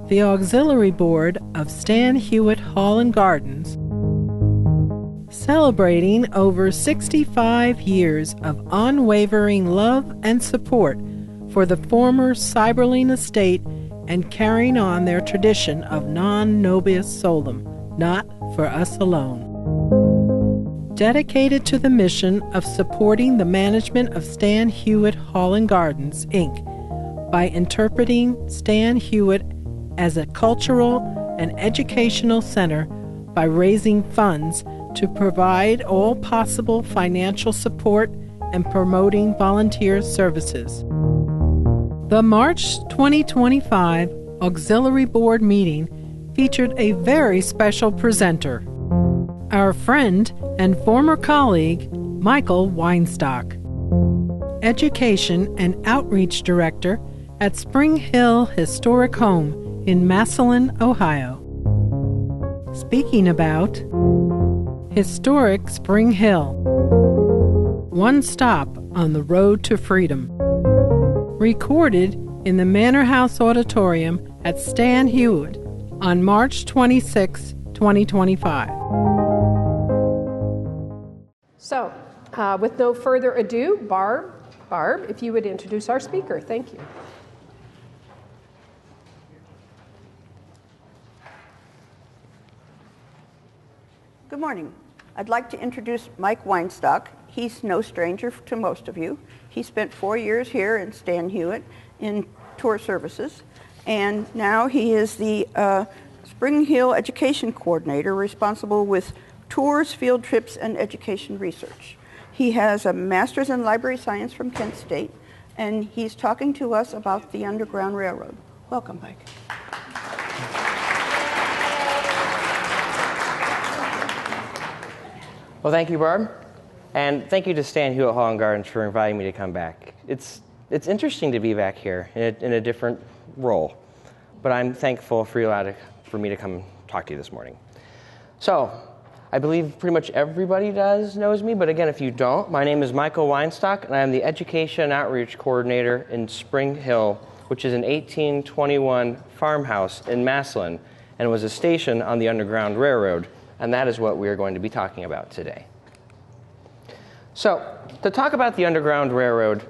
the Auxiliary Board of Stan Hywet Hall and Gardens, celebrating over 65 years of unwavering love and support for the former Cyberling estate and carrying on their tradition of non nobis solum, not for us alone. Dedicated to the mission of supporting the management of Stan Hywet Hall and Gardens, Inc., by interpreting Stan Hywet as a cultural and educational center by raising funds to provide all possible financial support and promoting volunteer services. The March 2025 Auxiliary Board meeting featured a very special presenter, our friend and former colleague, Michael Weinstock, Education and Outreach Director at Spring Hill Historic Home in Massillon, Ohio. Speaking about Historic Spring Hill, one stop on the road to freedom. Recorded in the Manor House Auditorium at Stan Hywet on March 26, 2025. So, with no further ado, Barb, if you would introduce our speaker. Thank you. Good morning. I'd like to introduce Mike Weinstock. He's no stranger to most of you. He spent 4 years here in Stan Hywet in tour services, and now he is the Spring Hill Education Coordinator responsible with tours, field trips, and education research. He has a master's in library science from Kent State, and he's talking to us about the Underground Railroad. Welcome, Mike. Well, thank you, Barb, and thank you to Stan Hywet Hall and Gardens for inviting me to come back. It's interesting to be back here in a different role, but I'm thankful for me to come talk to you this morning. So, I believe pretty much everybody knows me, but again, if you don't, my name is Michael Weinstock, and I am the Education and Outreach Coordinator in Spring Hill, which is an 1821 farmhouse in Massillon, and was a station on the Underground Railroad. And that is what we are going to be talking about today. So, to talk about the Underground Railroad,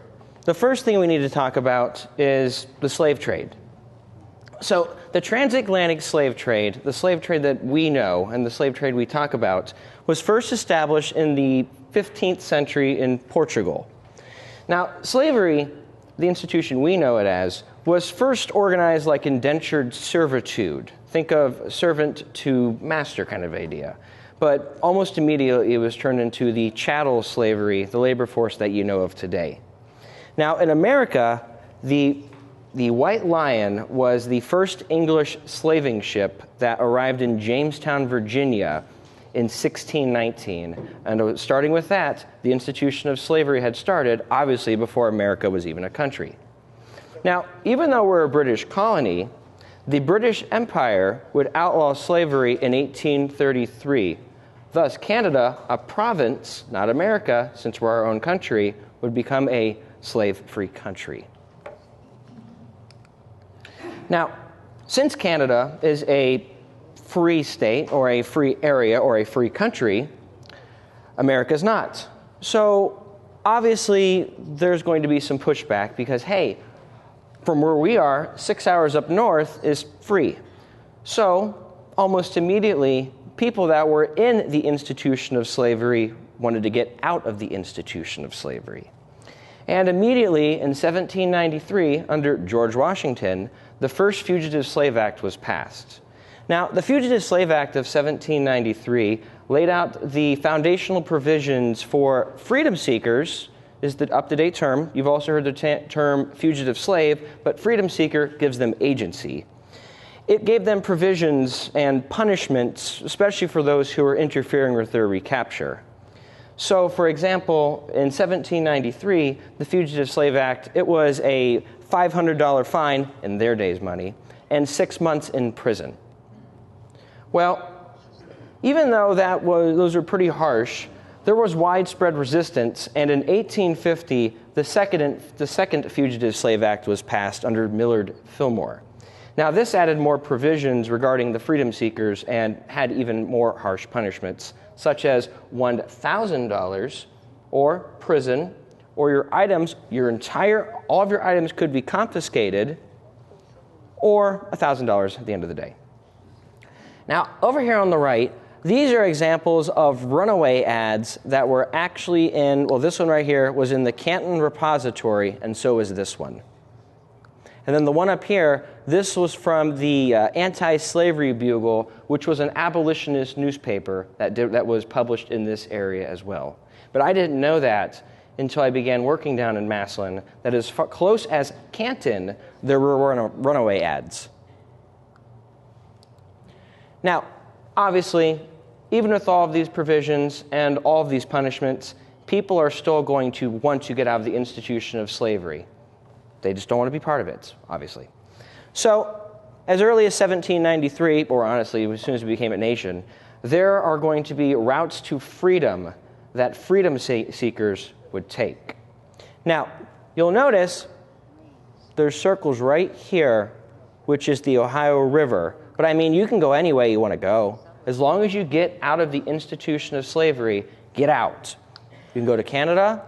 the first thing we need to talk about is the slave trade. So, the transatlantic slave trade, the slave trade that we know and the slave trade we talk about, was first established in the 15th century in Portugal. Now, slavery, the institution we know it as, was first organized like indentured servitude. Think of servant to master kind of idea. But almost immediately it was turned into the chattel slavery, the labor force that you know of today. Now in America, the White Lion was the first English slaving ship that arrived in Jamestown, Virginia in 1619. And starting with that, the institution of slavery had started, obviously before America was even a country. Now, even though we're a British colony, the British Empire would outlaw slavery in 1833. Thus, Canada, a province, not America, since we're our own country, would become a slave-free country. Now, since Canada is a free state, or a free area, or a free country, America's not. So, obviously, there's going to be some pushback because, hey, from where we are, 6 hours up north is free. So, almost immediately, people that were in the institution of slavery wanted to get out of the institution of slavery. And immediately, in 1793, under George Washington, the first Fugitive Slave Act was passed. Now, the Fugitive Slave Act of 1793 laid out the foundational provisions for freedom seekers, is the up-to-date term. You've also heard the term fugitive slave, but freedom seeker gives them agency. It gave them provisions and punishments, especially for those who were interfering with their recapture. So, for example, in 1793, the Fugitive Slave Act, it was a $500 fine, in their day's money, and 6 months in prison. Well, even though those were pretty harsh, there was widespread resistance, and in 1850, the second Fugitive Slave Act was passed under Millard Fillmore. Now, this added more provisions regarding the freedom seekers and had even more harsh punishments, such as $1,000 or prison, or your items, all of your items could be confiscated, or $1,000 at the end of the day. Now, over here on the right, these are examples of runaway ads that were actually in, well, this one right here was in the Canton Repository, and so is this one. And then the one up here, this was from the Anti-Slavery Bugle, which was an abolitionist newspaper that was published in this area as well. But I didn't know that until I began working down in Massillon, that as close as Canton, there were runaway ads. Now, obviously, even with all of these provisions and all of these punishments, people are still going to want to get out of the institution of slavery. They just don't want to be part of it, obviously. So, as early as 1793, or honestly, as soon as we became a nation, there are going to be routes to freedom that freedom seekers would take. Now, you'll notice there's circles right here, which is the Ohio River. But I mean, you can go any way you want to go. As long as you get out of the institution of slavery, get out. You can go to Canada,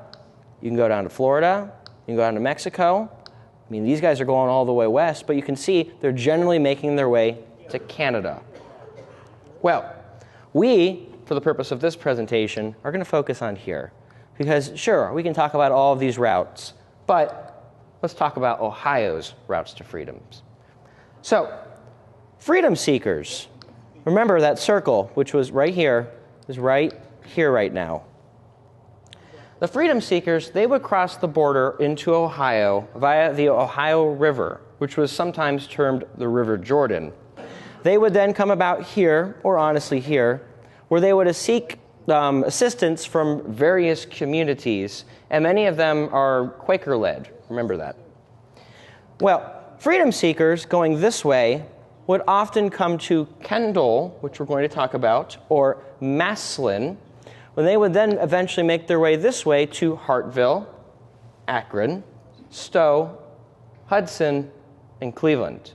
you can go down to Florida, you can go down to Mexico. I mean, these guys are going all the way west, but you can see they're generally making their way to Canada. Well, we, for the purpose of this presentation, are going to focus on here. Because, sure, we can talk about all of these routes, but let's talk about Ohio's routes to freedoms. So, freedom seekers. Remember that circle, which was right here, is right here right now. The freedom seekers, they would cross the border into Ohio via the Ohio River, which was sometimes termed the River Jordan. They would then come about here, or honestly here, where they would seek assistance from various communities, and many of them are Quaker-led. Remember that. Well, freedom seekers going this way would often come to Kendall, which we're going to talk about, or Massillon, when they would then eventually make their way this way to Hartville, Akron, Stowe, Hudson, and Cleveland.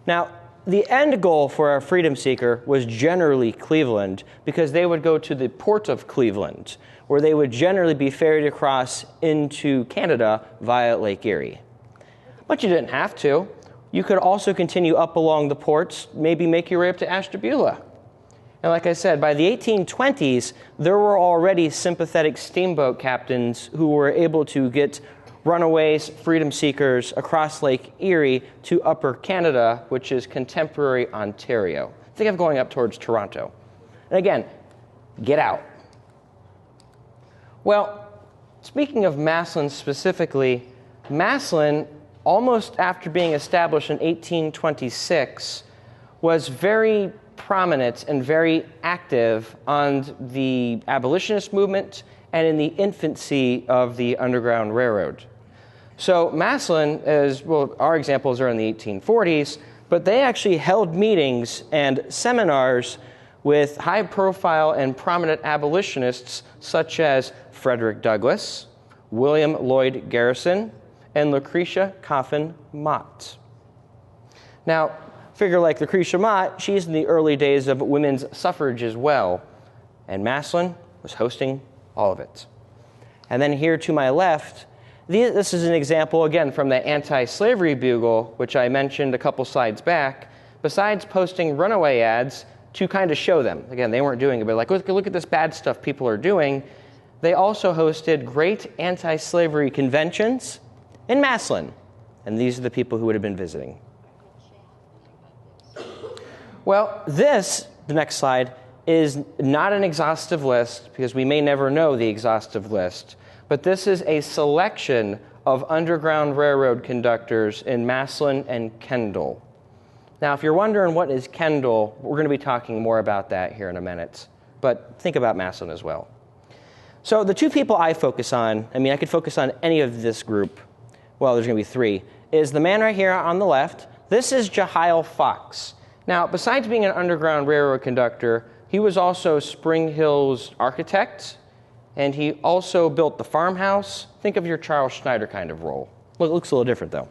Now, the end goal for our freedom seeker was generally Cleveland, because they would go to the port of Cleveland, where they would generally be ferried across into Canada via Lake Erie. But you didn't have to. You could also continue up along the ports, maybe make your way up to Ashtabula. And like I said, by the 1820s, there were already sympathetic steamboat captains who were able to get runaways, freedom seekers across Lake Erie to Upper Canada, which is contemporary Ontario. Think of going up towards Toronto. And again, get out. Well, speaking of Massillon specifically, Massillon, almost after being established in 1826, was very prominent and very active on the abolitionist movement and in the infancy of the Underground Railroad. So Massillon, our examples are in the 1840s, but they actually held meetings and seminars with high-profile and prominent abolitionists such as Frederick Douglass, William Lloyd Garrison, and Lucretia Coffin Mott. Now, figure like Lucretia Mott, she's in the early days of women's suffrage as well, and Massillon was hosting all of it. And then here to my left, this is an example, again, from the Anti-Slavery Bugle, which I mentioned a couple slides back. Besides posting runaway ads to kind of show them, again, they weren't doing it, but like, look at this bad stuff people are doing, they also hosted great anti-slavery conventions in Massillon, and these are the people who would have been visiting. Well, the next slide, is not an exhaustive list, because we may never know the exhaustive list, but this is a selection of Underground Railroad conductors in Massillon and Kendall. Now, if you're wondering what is Kendall, we're going to be talking more about that here in a minute, but think about Massillon as well. So the two people I focus on, I could focus on any of this group, well, there's going to be three, is the man right here on the left. This is Jehiel Fox. Now, besides being an Underground Railroad conductor, he was also Spring Hill's architect, and he also built the farmhouse. Think of your Charles Schneider kind of role. Well, it looks a little different, though.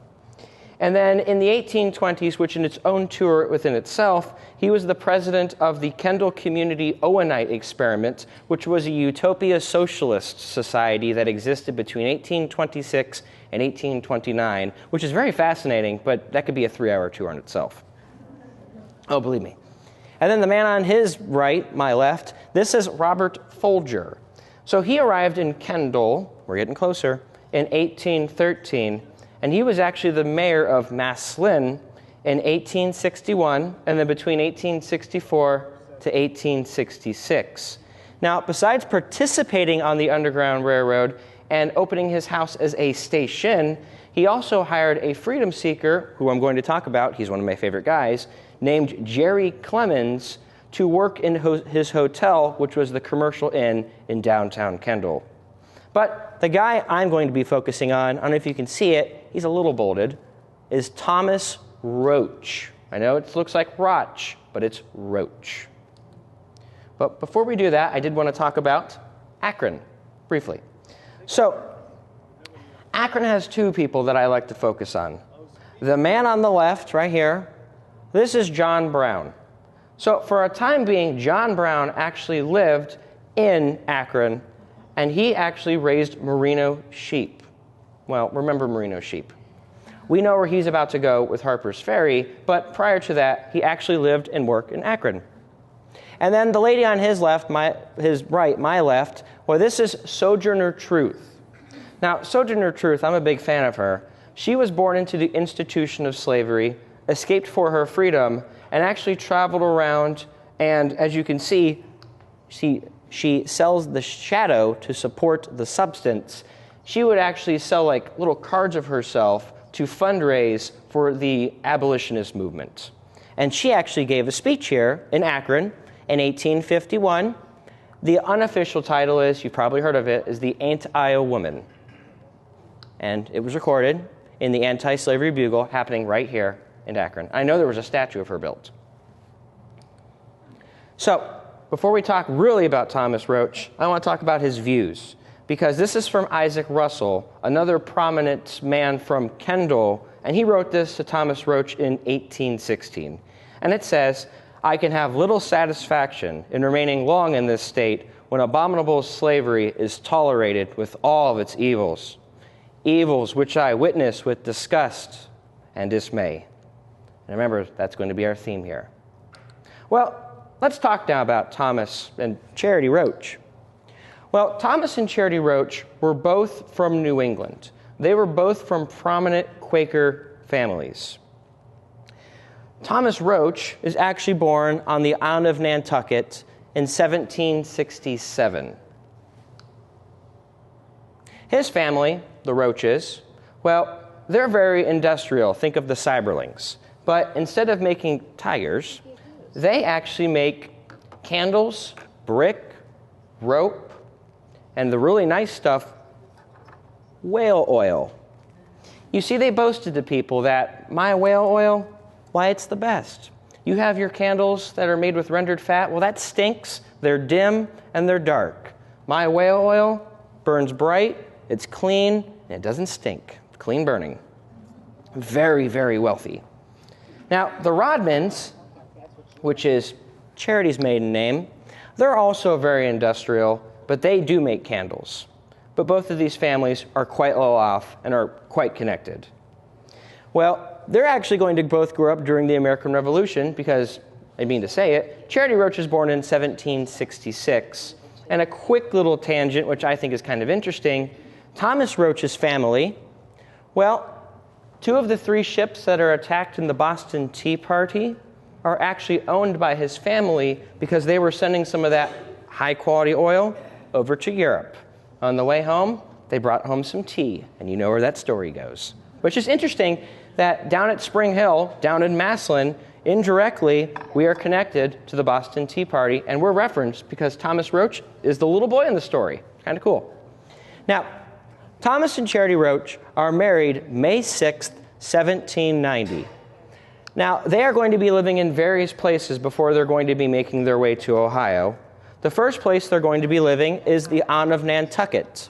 And then in the 1820s, which in its own tour within itself, he was the president of the Kendall Community Owenite Experiment, which was a utopia socialist society that existed between 1826 and 1829, which is very fascinating, but that could be a 3-hour tour in itself. Oh, believe me. And then the man on his right, my left, this is Robert Folger. So he arrived in Kendall, we're getting closer, in 1813, and he was actually the mayor of Maslin in 1861, and then between 1864 to 1866. Now, besides participating on the Underground Railroad and opening his house as a station, he also hired a freedom seeker, who I'm going to talk about, he's one of my favorite guys, named Jerry Clemens, to work in his hotel, which was the Commercial Inn in downtown Kendall. But the guy I'm going to be focusing on, I don't know if you can see it, he's a little bolded, is Thomas Roach. I know it looks like Roch, but it's Roach. But before we do that, I did want to talk about Akron, briefly. So, Akron has two people that I like to focus on. The man on the left, right here, this is John Brown. So, for a time being, John Brown actually lived in Akron, and he actually raised merino sheep. Well, remember merino sheep. We know where he's about to go with Harper's Ferry, but prior to that, he actually lived and worked in Akron. And then the lady on his left, his right, my left, well, this is Sojourner Truth. Now, Sojourner Truth, I'm a big fan of her. She was born into the institution of slavery, escaped for her freedom, and actually traveled around, and as you can see, she sells the shadow to support the substance. She would actually sell like little cards of herself to fundraise for the abolitionist movement. And she actually gave a speech here in Akron in 1851. The unofficial title is, you've probably heard of it, is the Ain't I a Woman? And it was recorded in the Anti-Slavery Bugle happening right here in Akron. I know there was a statue of her built. So, before we talk really about Thomas Roach, I want to talk about his views, because this is from Isaac Russell, another prominent man from Kendall, and he wrote this to Thomas Roach in 1816. And it says, "I can have little satisfaction in remaining long in this state when abominable slavery is tolerated with all of its evils, evils which I witness with disgust and dismay." And remember, that's going to be our theme here. Well, let's talk now about Thomas and Charity Roach. Well, Thomas and Charity Roach were both from New England. They were both from prominent Quaker families. Thomas Roach is actually born on the island of Nantucket in 1767. His family, the Roaches, well, they're very industrial. Think of the Cyberlings. But instead of making tires, they actually make candles, brick, rope, and the really nice stuff, whale oil. You see, they boasted to people that my whale oil, why, it's the best. You have your candles that are made with rendered fat, well, that stinks. They're dim and they're dark. My whale oil burns bright, it's clean, and it doesn't stink. Clean burning. Very, very wealthy. Now, the Rodmans, which is Charity's maiden name, they're also very industrial, but they do make candles. But both of these families are quite low off and are quite connected. Well, they're actually going to both grow up during the American Revolution because, I mean to say it, Charity Roach was born in 1766. And a quick little tangent, which I think is kind of interesting, Thomas Roach's family, well, 2 of the 3 ships that are attacked in the Boston Tea Party are actually owned by his family because they were sending some of that high-quality oil over to Europe. On the way home, they brought home some tea, and you know where that story goes. Which is interesting that down at Spring Hill, down in Maslin, indirectly, we are connected to the Boston Tea Party, and we're referenced because Thomas Roach is the little boy in the story. Kind of cool. Now, Thomas and Charity Roach are married May 6th, 1790. Now, they are going to be living in various places before they're going to be making their way to Ohio. The first place they're going to be living is the island of Nantucket.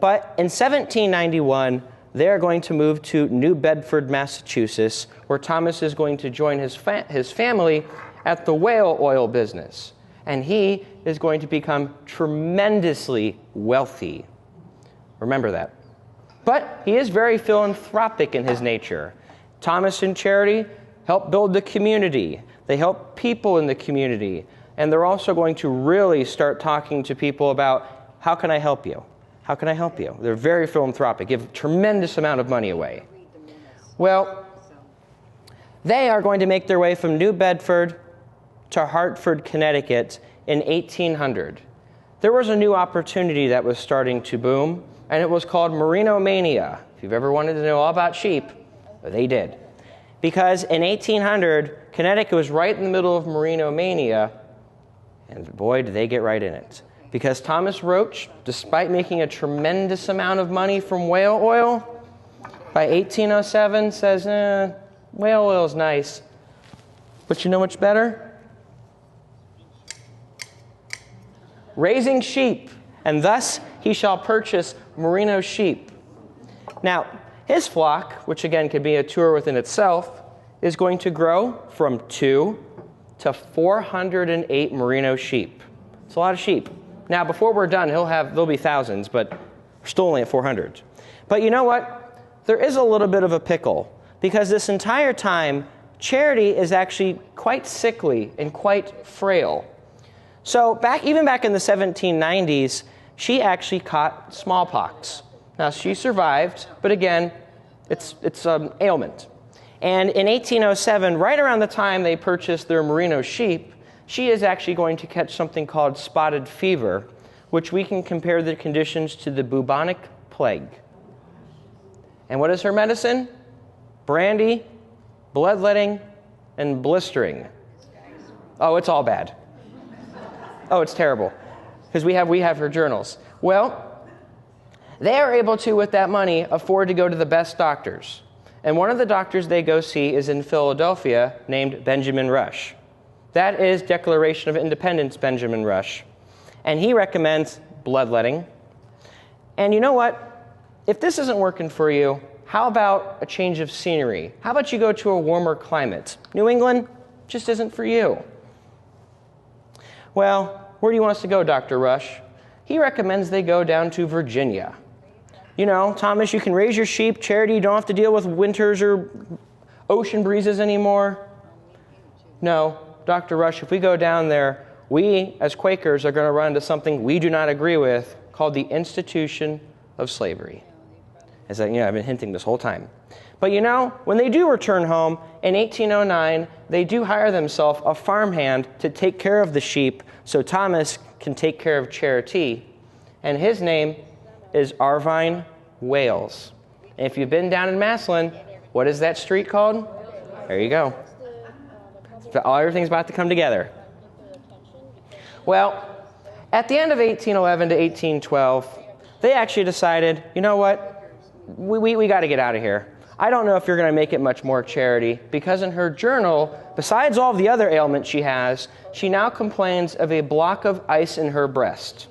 But in 1791, they are going to move to New Bedford, Massachusetts, where Thomas is going to join his family at the whale oil business. And he is going to become tremendously wealthy. Remember that. But he is very philanthropic in his nature. Thomas and Charity help build the community. They help people in the community. And they're also going to really start talking to people about, how can I help you? How can I help you? They're very philanthropic, give a tremendous amount of money away. Well, they are going to make their way from New Bedford to Hartford, Connecticut in 1800. There was a new opportunity that was starting to boom, and it was called Merinomania. If you've ever wanted to know all about sheep, they did. Because in 1800, Connecticut was right in the middle of Merinomania, and boy, did they get right in it. Because Thomas Roach, despite making a tremendous amount of money from whale oil, by 1807 says, whale oil's nice, but you know what's better? Raising sheep, and thus he shall purchase merino sheep. Now, his flock, which again could be a tour within itself, is going to grow from 2 to 408 merino sheep. It's a lot of sheep. Now, before we're done, there'll be thousands, but we're still only at 400. But you know what? There is a little bit of a pickle, because this entire time, Charity is actually quite sickly and quite frail. So even back in the 1790s, she actually caught smallpox. Now, she survived, but again, it's an ailment. And in 1807, right around the time they purchased their merino sheep, she is actually going to catch something called spotted fever, which we can compare the conditions to the bubonic plague. And what is her medicine? Brandy, bloodletting, and blistering. Oh, it's all bad. Oh, it's terrible, because we have her journals. Well, they are able to, with that money, afford to go to the best doctors. And one of the doctors they go see is in Philadelphia, named Benjamin Rush. That is Declaration of Independence Benjamin Rush. And he recommends bloodletting. And you know what? If this isn't working for you, how about a change of scenery? How about you go to a warmer climate? New England just isn't for you. Well, where do you want us to go, Dr. Rush? He recommends they go down to Virginia. You know, Thomas, you can raise your sheep. Charity, you don't have to deal with winters or ocean breezes anymore. No, Dr. Rush, if we go down there, we, as Quakers, are going to run into something we do not agree with called the institution of slavery. As I've been hinting this whole time. But you know, when they do return home, in 1809, they do hire themselves a farmhand to take care of the sheep so Thomas can take care of Charity. And his name is Arvine Wales. And if you've been down in Massillon, what is that street called? There you go. Everything's about to come together. Well, at the end of 1811 to 1812, they actually decided, you know what? We got to get out of here. I don't know if you're going to make it much more, Charity, because in her journal, besides all the other ailments she has, she now complains of a block of ice in her breast,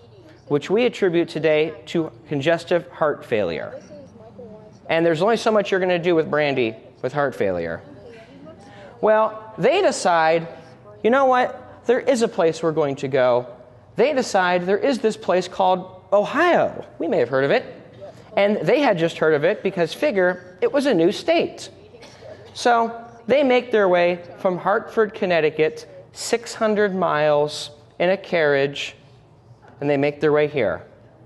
which we attribute today to congestive heart failure. And there's only so much you're going to do with brandy with heart failure. Well, they decide, you know what? There is a place we're going to go. They decide there is this place called Ohio. We may have heard of it. And they had just heard of it because, figure, it was a new state. So they make their way from Hartford, Connecticut, 600 miles in a carriage, and they make their way here.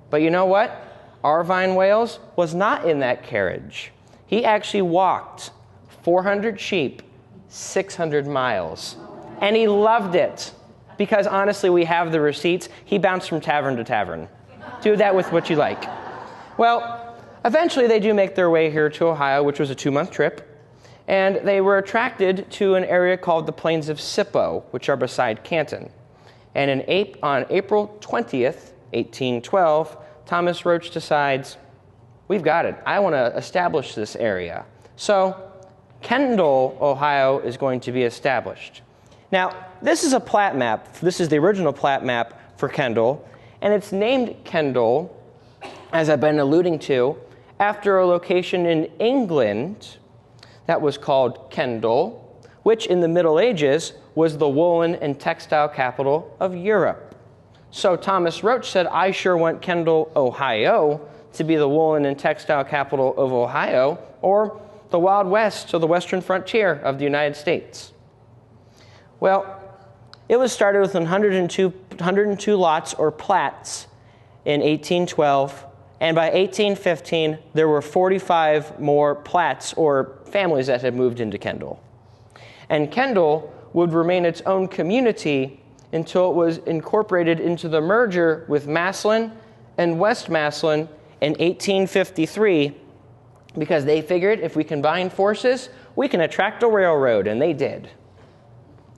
But you know what? Arvine Wales was not in that carriage. He actually walked 400 sheep, 600 miles. And he loved it because, honestly, we have the receipts. He bounced from tavern to tavern. Do that with what you like. Well, eventually they do make their way here to Ohio, which was a 2-month trip, and they were attracted to an area called the Plains of Sippo, which are beside Canton. And on April 20th, 1812, Thomas Roach decides, we've got it. I want to establish this area. So Kendall, Ohio, is going to be established. Now, this is a plat map. This is the original plat map for Kendall, and it's named Kendall, as I've been alluding to, after a location in England that was called Kendal, which in the Middle Ages was the woolen and textile capital of Europe. So Thomas Roach said, I sure want Kendal, Ohio, to be the woolen and textile capital of Ohio, or the Wild West, or the western frontier of the United States. Well, it was started with 102 lots or plats in 1812, and by 1815, there were 45 more plats or families that had moved into Kendal. And Kendal would remain its own community until it was incorporated into the merger with Massillon and West Massillon in 1853, because they figured if we combine forces, we can attract a railroad, and they did.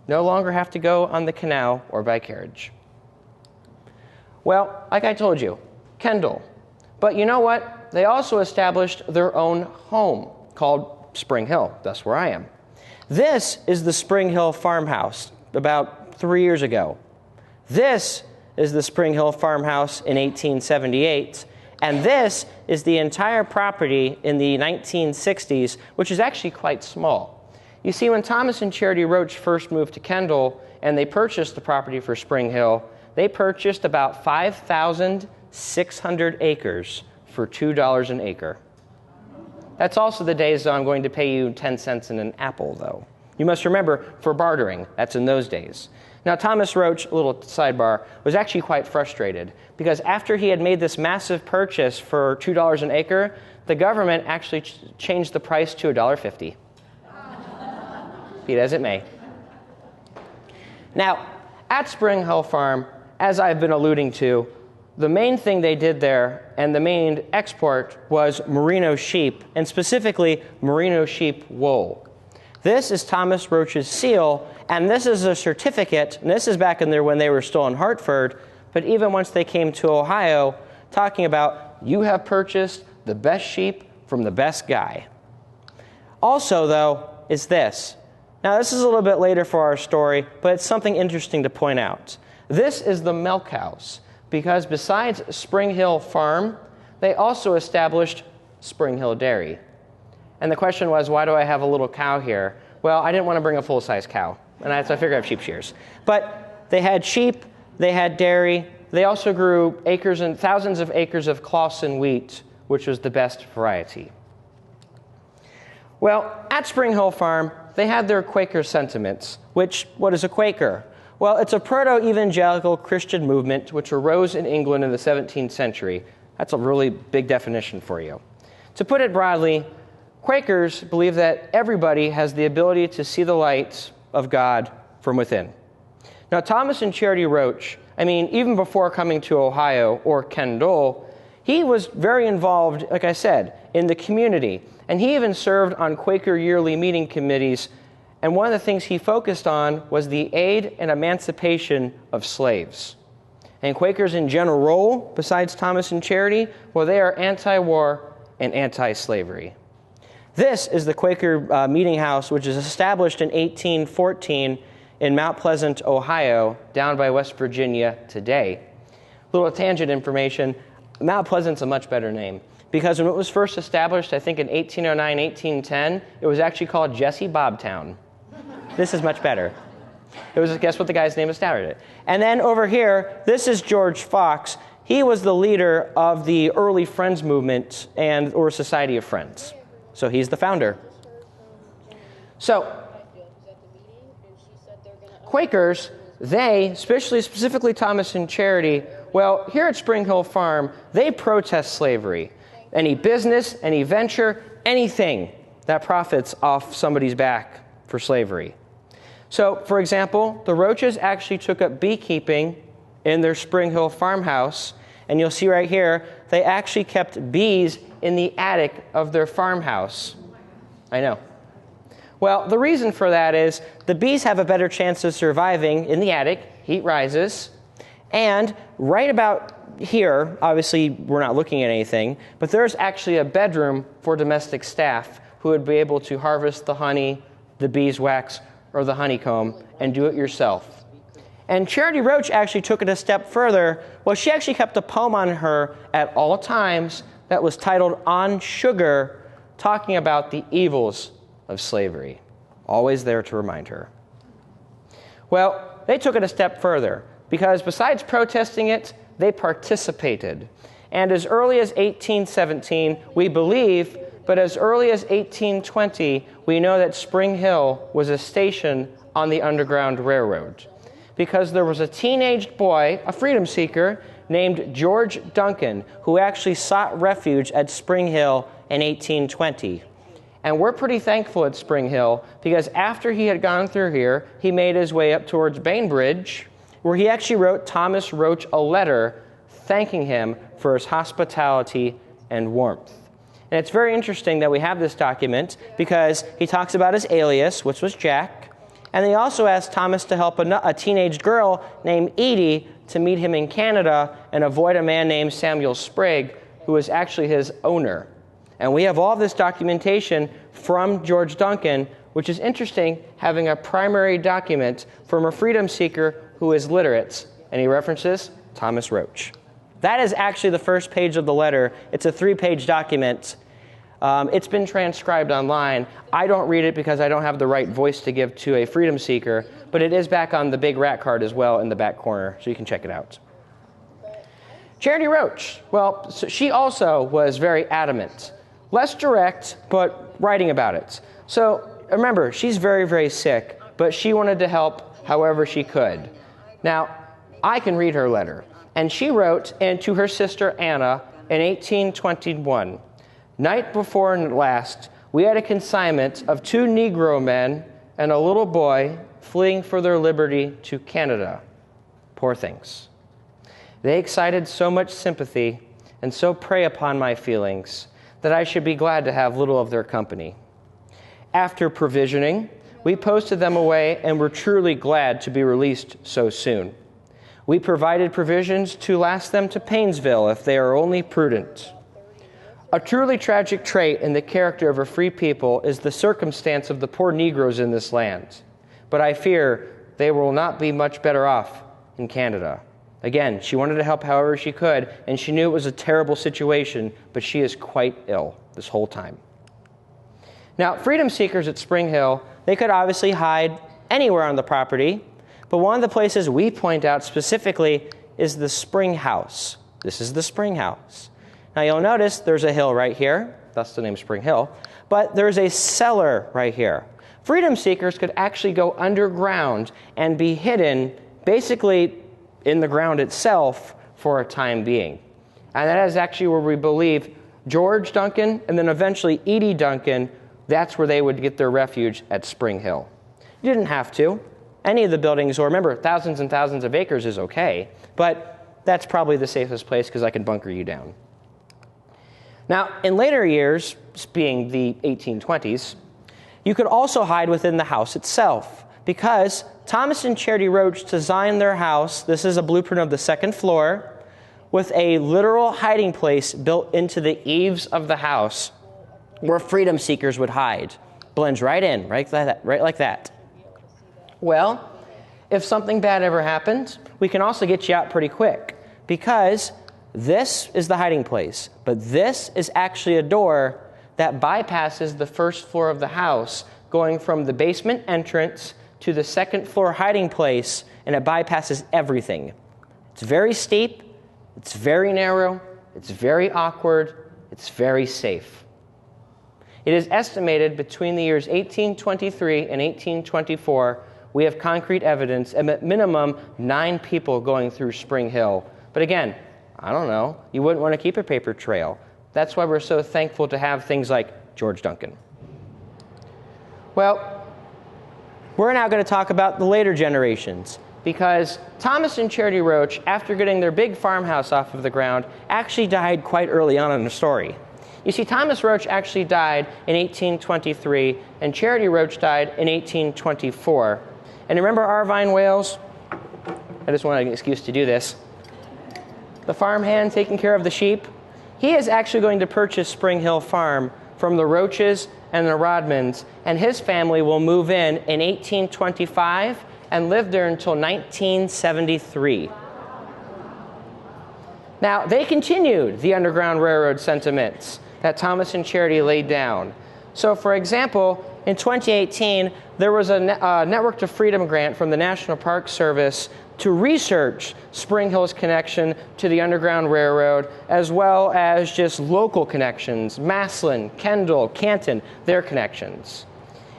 No longer have to go on the canal or by carriage. Well, like I told you, Kendal. But you know what? They also established their own home called Spring Hill. That's where I am. This is the Spring Hill farmhouse about 3 years ago. This is the Spring Hill farmhouse in 1878. And this is the entire property in the 1960s, which is actually quite small. You see, when Thomas and Charity Roach first moved to Kendal and they purchased the property for Spring Hill, they purchased about 5,600 acres for $2 an acre. That's also the days I'm going to pay you 10 cents in an apple, though. You must remember, for bartering, that's in those days. Now, Thomas Roach, a little sidebar, was actually quite frustrated because after he had made this massive purchase for $2 an acre, the government actually changed the price to $1.50. Be it as it may. Now, at Spring Hill Farm, as I've been alluding to, the main thing they did there and the main export was merino sheep, and specifically merino sheep wool. This is Thomas Roach's seal, and this is a certificate, and this is back in there when they were still in Hartford, but even once they came to Ohio, talking about, you have purchased the best sheep from the best guy. Also, though, is this. Now, this is a little bit later for our story, but it's something interesting to point out. This is the milk house, because besides Spring Hill Farm, they also established Spring Hill Dairy. And the question was, why do I have a little cow here? Well, I didn't want to bring a full-size cow, and so I figured I have sheep shears. But they had sheep, they had dairy, they also grew acres and thousands of acres of Clausen wheat, which was the best variety. Well, at Spring Hill Farm, they had their Quaker sentiments, what is a Quaker? Well, it's a proto-evangelical Christian movement which arose in England in the 17th century. That's a really big definition for you. To put it broadly, Quakers believe that everybody has the ability to see the light of God from within. Now, Thomas and Charity Roach, even before coming to Ohio or Kendal, he was very involved, like I said, in the community. And he even served on Quaker yearly meeting committees. And one of the things he focused on was the aid and emancipation of slaves. And Quakers in general, besides Thomas and Charity, well, they are anti-war and anti-slavery. This is the Quaker meeting house, which is established in 1814 in Mount Pleasant, Ohio, down by West Virginia today. Little tangent information, Mount Pleasant's a much better name, because when it was first established, I think in 1809, 1810, it was actually called Jesse Bobtown. This is much better. It was, guess what the guy's name that started it. And then over here, this is George Fox. He was the leader of the early Friends movement or Society of Friends. So he's the founder. So Quakers, they, specifically Thomas and Charity, well, here at Spring Hill Farm, they protest slavery. Any business, any venture, anything that profits off somebody's back for slavery. So, for example, the Roaches actually took up beekeeping in their Spring Hill farmhouse, and you'll see right here, they actually kept bees in the attic of their farmhouse. I know. Well, the reason for that is the bees have a better chance of surviving in the attic, heat rises, and right about here, obviously we're not looking at anything, but there's actually a bedroom for domestic staff who would be able to harvest the honey, the beeswax, or the honeycomb, and do it yourself. And Charity Roach actually took it a step further. Well, she actually kept a poem on her at all times that was titled On Sugar, talking about the evils of slavery. Always there to remind her. Well, they took it a step further, because besides protesting it, they participated. And as early as 1817, we believe, but as early as 1820, we know that Spring Hill was a station on the Underground Railroad, because there was a teenage boy, a freedom seeker, named George Duncan, who actually sought refuge at Spring Hill in 1820. And we're pretty thankful at Spring Hill, because after he had gone through here, he made his way up towards Bainbridge, where he actually wrote Thomas Roach a letter thanking him for his hospitality and warmth. And it's very interesting that we have this document, because he talks about his alias, which was Jack, and he also asked Thomas to help a teenage girl named Edie to meet him in Canada and avoid a man named Samuel Sprague, who was actually his owner. And we have all this documentation from George Duncan, which is interesting, having a primary document from a freedom seeker who is literate, and he references Thomas Roach. That is actually the first page of the letter. It's a 3-page document. It's been transcribed online. I don't read it because I don't have the right voice to give to a freedom seeker, but it is back on the big rat card as well in the back corner, so you can check it out. Charity Roach, well, so she also was very adamant. Less direct, but writing about it. So remember, she's very, very sick, but she wanted to help however she could. Now, I can read her letter, and she wrote to her sister Anna in 1821, "Night before last, we had a consignment of 2 Negro men and a little boy fleeing for their liberty to Canada. Poor things. They excited so much sympathy and so prey upon my feelings that I should be glad to have little of their company. After provisioning, we posted them away and were truly glad to be released so soon. We provided provisions to last them to Painesville if they are only prudent. A truly tragic trait in the character of a free people is the circumstance of the poor Negroes in this land, but I fear they will not be much better off in Canada." Again, she wanted to help however she could, and she knew it was a terrible situation, but she is quite ill this whole time. Now, freedom seekers at Spring Hill, they could obviously hide anywhere on the property, but one of the places we point out specifically is the Spring House. This is the Spring House. Now, you'll notice there's a hill right here, thus the name Spring Hill, but there's a cellar right here. Freedom seekers could actually go underground and be hidden basically in the ground itself for a time being. And that is actually where we believe George Duncan and then eventually Edie Duncan, that's where they would get their refuge at Spring Hill. You didn't have to. Any of the buildings, or remember, thousands and thousands of acres is okay, but that's probably the safest place because I can bunker you down. Now, in later years, being the 1820s, you could also hide within the house itself, because Thomas and Charity Roach designed their house, this is a blueprint of the second floor, with a literal hiding place built into the eaves of the house where freedom seekers would hide. Blends right in, right like that. Well, if something bad ever happened, we can also get you out pretty quick, because this is the hiding place, but this is actually a door that bypasses the first floor of the house, going from the basement entrance to the second floor hiding place, and it bypasses everything. It's very steep, it's very narrow, it's very awkward, it's very safe. It is estimated between the years 1823 and 1824, we have concrete evidence of at minimum 9 people going through Spring Hill. But again, I don't know, you wouldn't want to keep a paper trail. That's why we're so thankful to have things like George Duncan. Well, we're now going to talk about the later generations, because Thomas and Charity Roach, after getting their big farmhouse off of the ground, actually died quite early on in the story. You see, Thomas Roach actually died in 1823, and Charity Roach died in 1824. And remember Arvine Wales? I just wanted an excuse to do this. The farmhand taking care of the sheep? He is actually going to purchase Spring Hill Farm from the Roaches and the Rodmans, and his family will move in 1825 and live there until 1973. Now, they continued the Underground Railroad sentiments that Thomas and Charity laid down. So, for example, in 2018, there was a Network to Freedom grant from the National Park Service to research Spring Hill's connection to the Underground Railroad, as well as just local connections, Massillon, Kendall, Canton, their connections.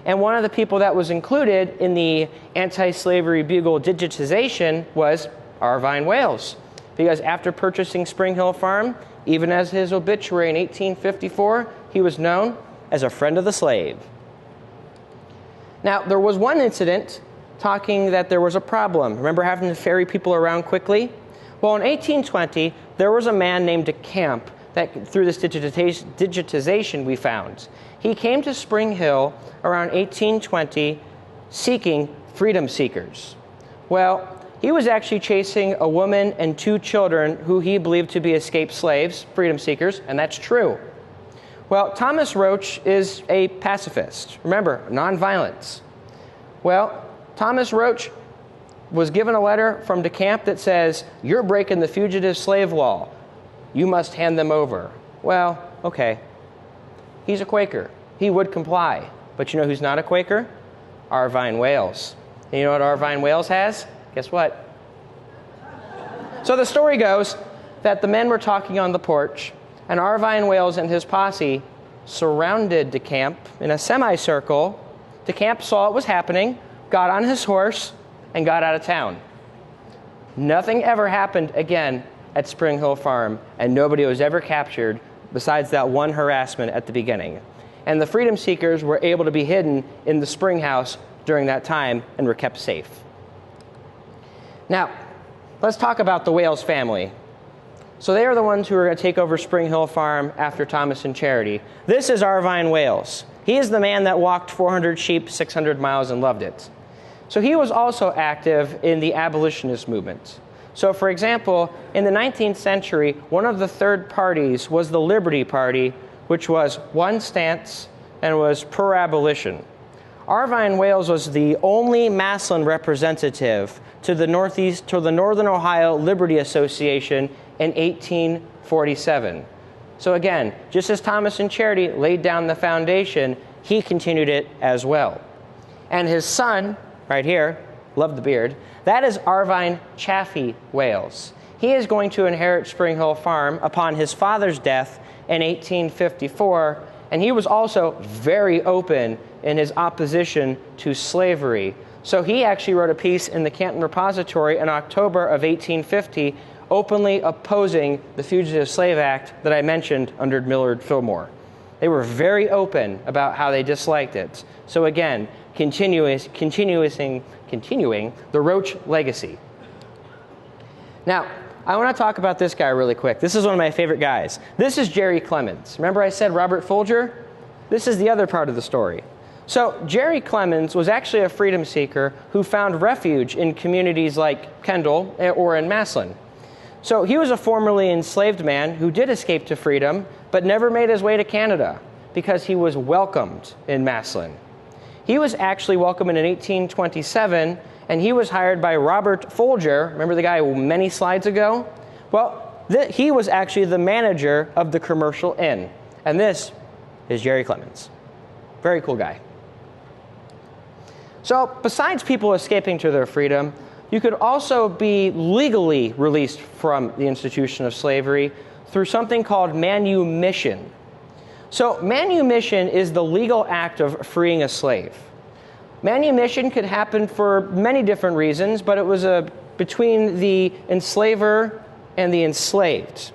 And one of the people that was included in the Anti-Slavery Bugle digitization was Arvine Wales, because after purchasing Spring Hill Farm, even as his obituary in 1854, he was known as a friend of the slave. Now, there was one incident talking that there was a problem. Remember having to ferry people around quickly? Well, in 1820, there was a man named DeCamp that, through this digitization we found, he came to Spring Hill around 1820 seeking freedom seekers. Well, he was actually chasing a woman and 2 children who he believed to be escaped slaves, freedom seekers, and that's true. Well, Thomas Roach is a pacifist. Remember, nonviolence. Well, Thomas Roach was given a letter from DeCamp that says, "You're breaking the fugitive slave law. You must hand them over." Well, okay. He's a Quaker. He would comply. But you know who's not a Quaker? Arvine Wales. And you know what Arvine Wales has? Guess what? So the story goes that the men were talking on the porch, and Arvine Wales and his posse surrounded DeCamp in a semicircle. DeCamp saw what was happening, got on his horse, and got out of town. Nothing ever happened again at Spring Hill Farm, and nobody was ever captured besides that one harassment at the beginning. And the freedom seekers were able to be hidden in the spring house during that time and were kept safe. Now, let's talk about the Wales family. So they are the ones who are going to take over Spring Hill Farm after Thomas and Charity. This is Arvine Wales. He is the man that walked 400 sheep, 600 miles, and loved it. So he was also active in the abolitionist movement. So, for example, in the 19th century, one of the third parties was the Liberty Party, which was one stance and was pro-abolition. Arvine Wales was the only Massillon representative to the Northern Ohio Liberty Association in 1847. So again, just as Thomas and Charity laid down the foundation, he continued it as well. And his son, right here, love the beard, that is Arvine Chaffee Wales. He is going to inherit Spring Hill Farm upon his father's death in 1854, and he was also very open in his opposition to slavery. So he actually wrote a piece in the Canton Repository in October of 1850 openly opposing the Fugitive Slave Act that I mentioned under Millard Fillmore. They were very open about how they disliked it. So again, continuing the Roach legacy. Now, I want to talk about this guy really quick. This is one of my favorite guys. This is Jerry Clemens. Remember I said Robert Folger? This is the other part of the story. So Jerry Clemens was actually a freedom seeker who found refuge in communities like Kendall or in Massillon. So he was a formerly enslaved man who did escape to freedom, but never made his way to Canada because he was welcomed in Massillon. He was actually welcomed in 1827, and he was hired by Robert Folger. Remember the guy many slides ago? Well, he was actually the manager of the Commercial Inn. And this is Jerry Clemens. Very cool guy. So besides people escaping to their freedom, you could also be legally released from the institution of slavery through something called manumission. So manumission is the legal act of freeing a slave. Manumission could happen for many different reasons, but it was between the enslaver and the enslaved.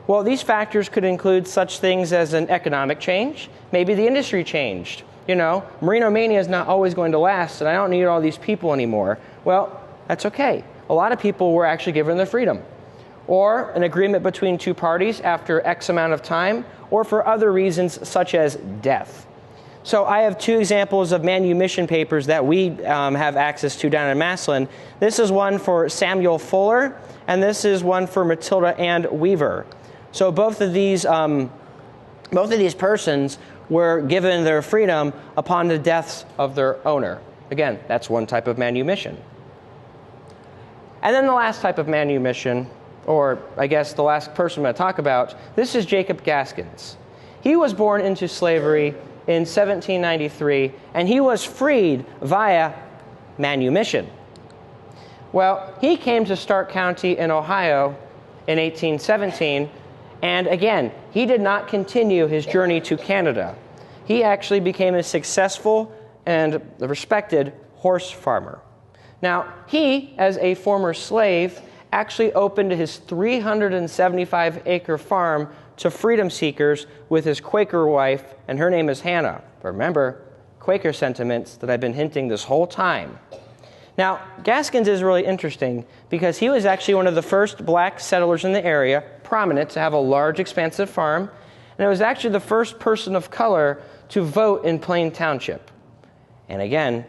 Well, these factors could include such things as an economic change. Maybe the industry changed. You know, Merino Mania is not always going to last, and I don't need all these people anymore. Well, that's okay. A lot of people were actually given their freedom. Or an agreement between two parties after X amount of time, or for other reasons such as death. So I have two examples of manumission papers that we have access to down in Massillon. This is one for Samuel Fuller, and this is one for Matilda Ann Weaver. So both of these persons were given their freedom upon the deaths of their owner. Again, that's one type of manumission. And then the last type of manumission or I guess the last person I'm going to talk about, this is Jacob Gaskins. He was born into slavery in 1793, and he was freed via manumission. Well, he came to Stark County in Ohio in 1817, and again, he did not continue his journey to Canada. He actually became a successful and respected horse farmer. Now, he, as a former slave, actually opened his 375-acre farm to freedom seekers with his Quaker wife, and her name is Hannah. But remember, Quaker sentiments that I've been hinting this whole time. Now, Gaskins is really interesting because he was actually one of the first black settlers in the area, prominent, to have a large, expansive farm, and it was actually the first person of color to vote in Plain Township. And again,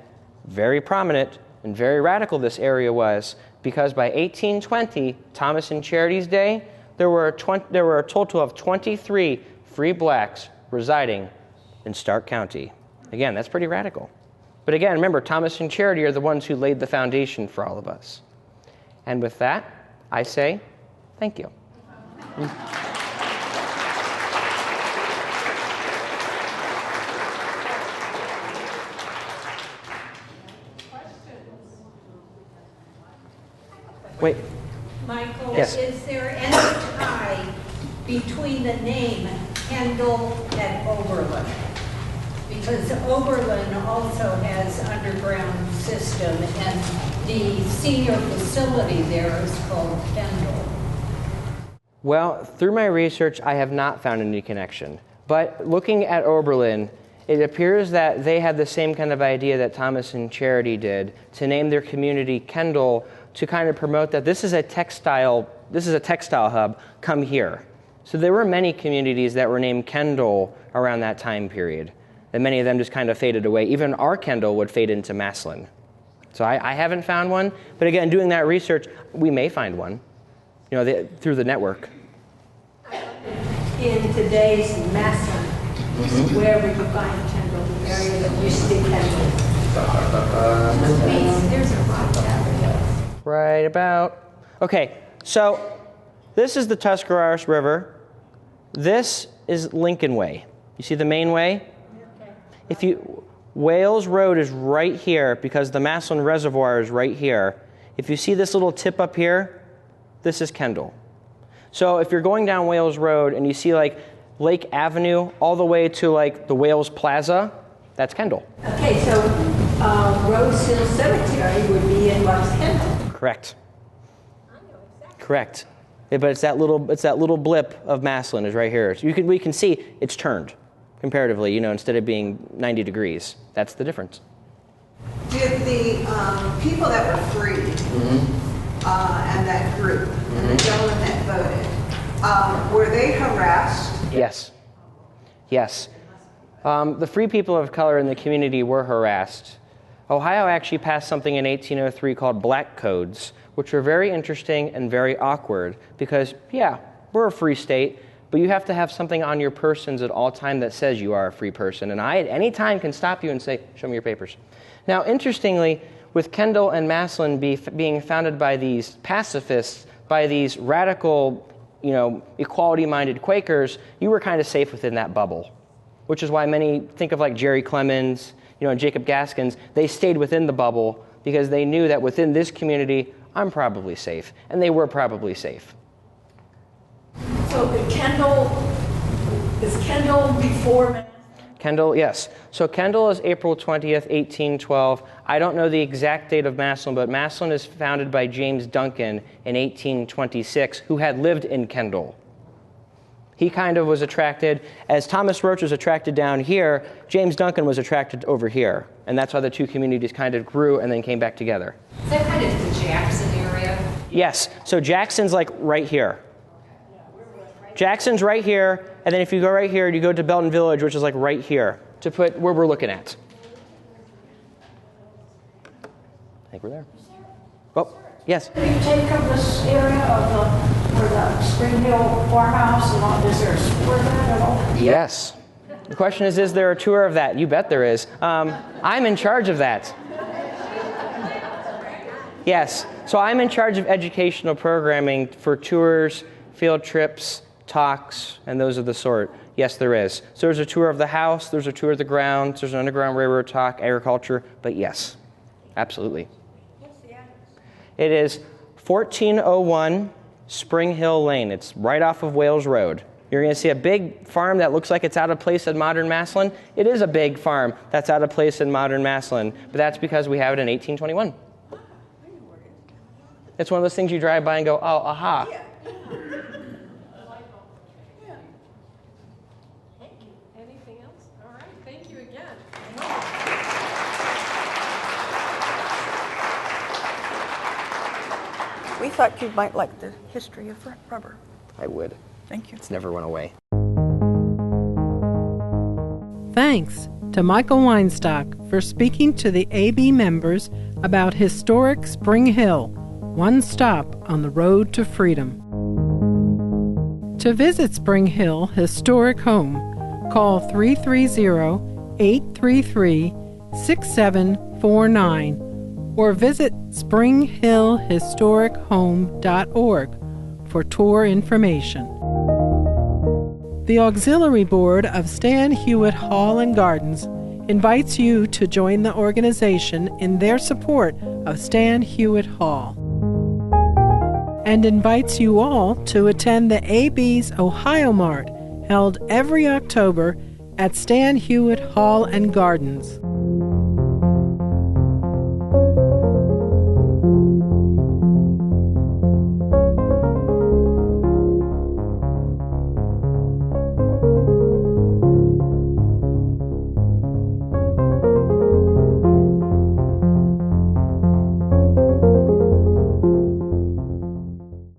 very prominent and very radical this area was, because by 1820, Thomas and Charity's day, there were a total of 23 free blacks residing in Stark County. Again, that's pretty radical. But again, remember, Thomas and Charity are the ones who laid the foundation for all of us. And with that, I say thank you. Wait. Michael, Yes. is there any tie between the name Kendall and Oberlin? Because Oberlin also has underground system, and the senior facility there is called Kendall. Well, through my research, I have not found any connection. But looking at Oberlin, it appears that they had the same kind of idea that Thomas and Charity did, to name their community Kendall, to kind of promote that this is a textile hub, come here. So there were many communities that were named Kendall around that time period, and many of them just kind of faded away. Even our Kendall would fade into Maslin. So I haven't found one, but again, doing that research, we may find one, through the network. In today's Maslin, where would you find Kendall, the area that used to be Kendall? There's a rock there. Right about. Okay, so this is the Tuscarawas River. This is Lincoln Way. You see the main way? Wales Road is right here because the Maslin Reservoir is right here. If you see this little tip up here, this is Kendall. So if you're going down Wales Road and you see like Lake Avenue all the way to like the Wales Plaza, that's Kendall. Okay, so Rose Hill Cemetery would be in West Kendall. Correct. Correct. Yeah, but it's that little blip of Maslin is right here. So we can see it's turned comparatively, instead of being 90 degrees. That's the difference. Did the people that were freed and that group, and the gentleman that voted, were they harassed? Yes. Yes. The free people of color in the community were harassed. Ohio actually passed something in 1803 called Black Codes, which were very interesting and very awkward because, yeah, we're a free state, but you have to have something on your persons at all time that says you are a free person. And I, at any time, can stop you and say, show me your papers. Now, interestingly, with Kendall and Maslin being founded by these pacifists, by these radical, equality-minded Quakers, you were kind of safe within that bubble, which is why many think of like Jerry Clemens, and Jacob Gaskins. They stayed within the bubble because they knew that within this community, I'm probably safe, and they were probably safe. So is Kendall before Maslin? Kendall, yes. So Kendall is April 20th, 1812. I don't know the exact date of Maslin, but Maslin is founded by James Duncan in 1826, who had lived in Kendall. He kind of was attracted, as Thomas Roach was attracted down here, James Duncan was attracted over here. And that's why the two communities kind of grew and then came back together. Is that kind of the Jackson area? Yes. So Jackson's like right here. Jackson's right here, and then if you go right here, you go to Belton Village, which is like right here, to put where we're looking at. I think we're there. Oh, yes. Do you take up this area of where the Spring Hill farmhouse and all, is there a sport at all? Yes. The question is there a tour of that? You bet there is. I'm in charge of that. Yes. So I'm in charge of educational programming for tours, field trips, talks, and those of the sort. Yes, there is. So there's a tour of the house, there's a tour of the grounds, there's an Underground Railroad talk, agriculture, but yes, absolutely. What's the address? It is 1401 Spring Hill Lane. It's right off of Wales Road. You're going to see a big farm that looks like it's out of place in modern Massillon. It is a big farm that's out of place in modern Massillon, but that's because we have it in 1821. It's one of those things you drive by and go, oh, aha. Yeah. Anything else? All right, thank you again. We thought you might like the history of rubber. I would. Thank you. It's never went away. Thanks to Michael Weinstock for speaking to the AB members about historic Spring Hill, one stop on the road to freedom. To visit Spring Hill Historic Home, call 330-833-6749 or visit springhillhistorichome.org for tour information. The Auxiliary Board of Stan Hywet Hall and Gardens invites you to join the organization in their support of Stan Hywet Hall, and invites you all to attend the AB's Ohio Mart, held every October at Stan Hywet Hall and Gardens.